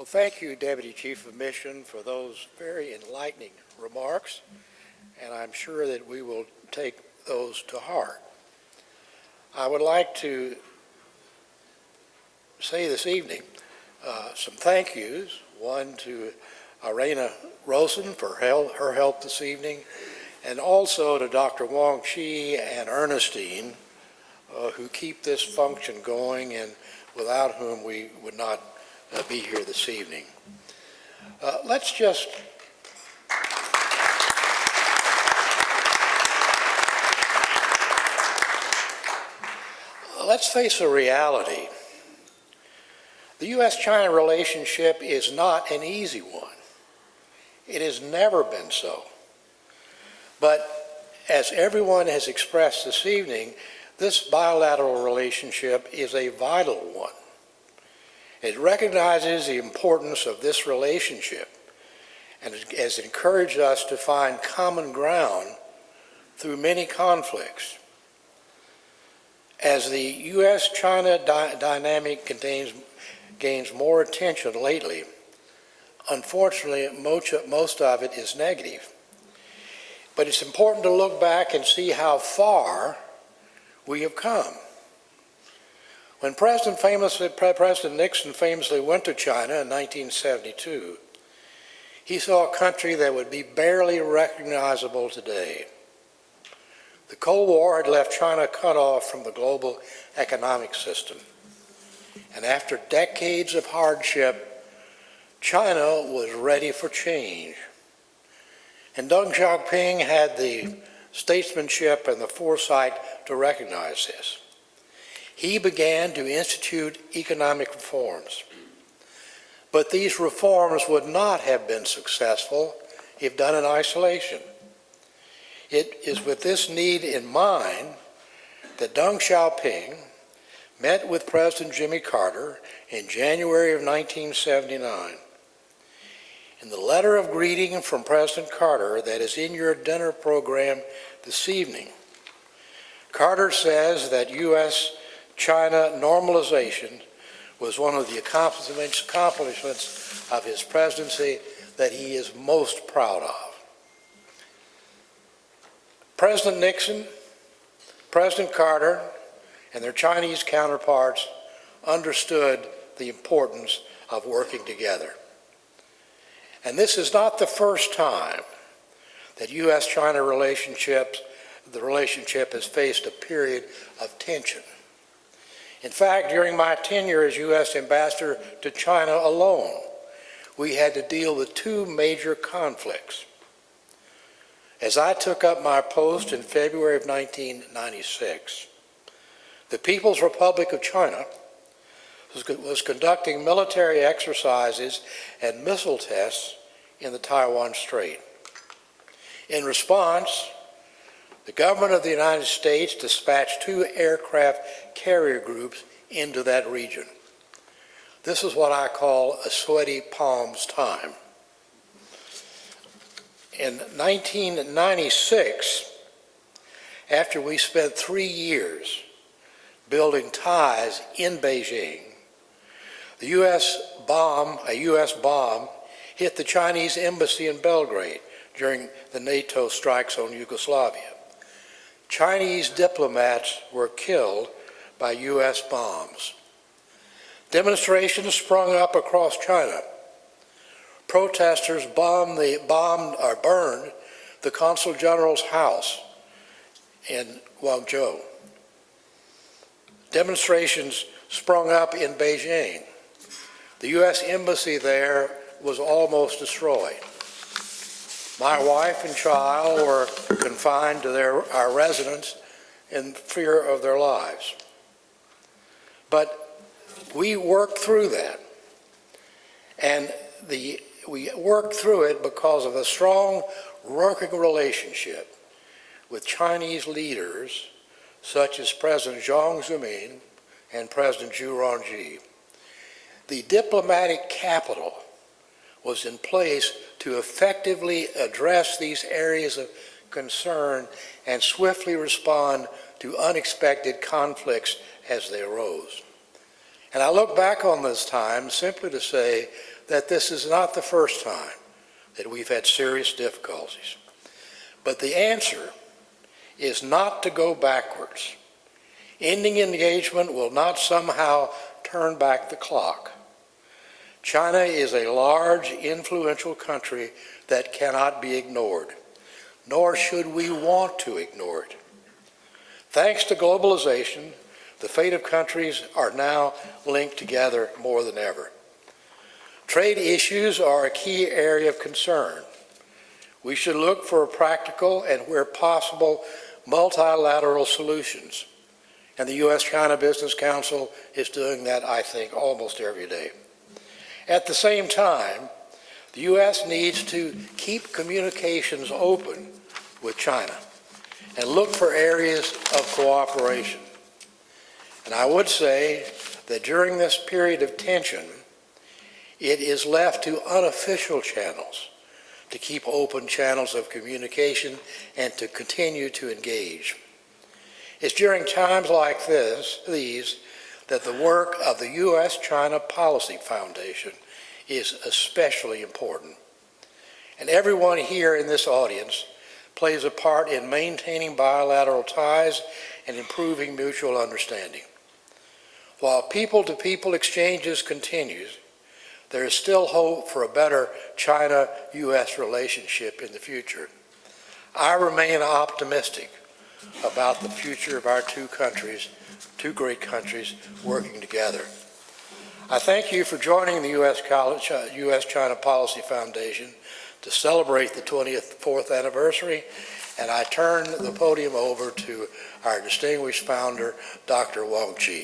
Well, thank you, Deputy Chief of Mission, for those very enlightening remarks, and I'm sure that we will take those to heart. I would like to say this evening some thank yous, one to Irena Rosen for her help this evening, and also to Dr. Wong Chi and Ernestine, who keep this function going and without whom we would not be here this evening. Let's face a reality. The U.S. China relationship is not an easy one. It has never been so. But as everyone has expressed this evening, this bilateral relationship is a vital one. It recognizes the importance of this relationship and has encouraged us to find common ground through many conflicts. As the U.S.-China dynamic gains more attention lately, unfortunately, most of it is negative. But it's important to look back and see how far we have come. When President Nixon famously went to China in 1972, he saw a country that would be barely recognizable today. The Cold War had left China cut off from the global economic system. And after decades of hardship, China was ready for change. And Deng Xiaoping had the statesmanship and the foresight to recognize this. He began to institute economic reforms. But these reforms would not have been successful if done in isolation. It is with this need in mind that Deng Xiaoping met with President Jimmy Carter in January of 1979. In the letter of greeting from President Carter that is in your dinner program this evening, Carter says that U.S.-China normalization was one of the accomplishments of his presidency that he is most proud of. President Nixon, President Carter, and their Chinese counterparts understood the importance of working together. And this is not the first time that U.S.-China the relationship has faced a period of tension. In fact, during my tenure as U.S. ambassador to China alone, we had to deal with two major conflicts. As I took up my post in February of 1996, the People's Republic of China was conducting military exercises and missile tests in the Taiwan Strait. In response, the government of the United States dispatched 2 aircraft carrier groups into that region. This is what I call a sweaty palms time. In 1996, after we spent 3 years building ties in Beijing, a U.S. bomb hit the Chinese embassy in Belgrade during the NATO strikes on Yugoslavia. Chinese diplomats were killed by U.S. bombs. Demonstrations sprung up across China. Protesters burned the Consul General's house in Guangzhou. Demonstrations sprung up in Beijing. The U.S. embassy there was almost destroyed. My wife and child were confined to our residence in fear of their lives. But we worked through that. And we worked through it because of a strong working relationship with Chinese leaders such as President Jiang Zemin and President Zhu Rongji. The diplomatic capital was in place to effectively address these areas of concern and swiftly respond to unexpected conflicts as they arose. And I look back on this time simply to say that this is not the first time that we've had serious difficulties. But the answer is not to go backwards. Ending engagement will not somehow turn back the clock. China is a large, influential country that cannot be ignored, nor should we want to ignore it. Thanks to globalization, the fate of countries are now linked together more than ever. Trade issues are a key area of concern. We should look for practical and, where possible, multilateral solutions. And the U.S. China Business Council is doing that, I think, almost every day. At the same time, the U.S. needs to keep communications open with China and look for areas of cooperation. And I would say that during this period of tension, it is left to unofficial channels to keep open channels of communication and to continue to engage. It's during times like these that the work of the U.S. China Policy Foundation is especially important. And everyone here in this audience plays a part in maintaining bilateral ties and improving mutual understanding. While people-to-people exchanges continues, there is still hope for a better China-U.S. relationship in the future. I remain optimistic about the future of our two great countries working together. I thank you for joining the U.S. China Policy Foundation to celebrate the 24th anniversary, and I turn the podium over to our distinguished founder, Dr. Wang Chi.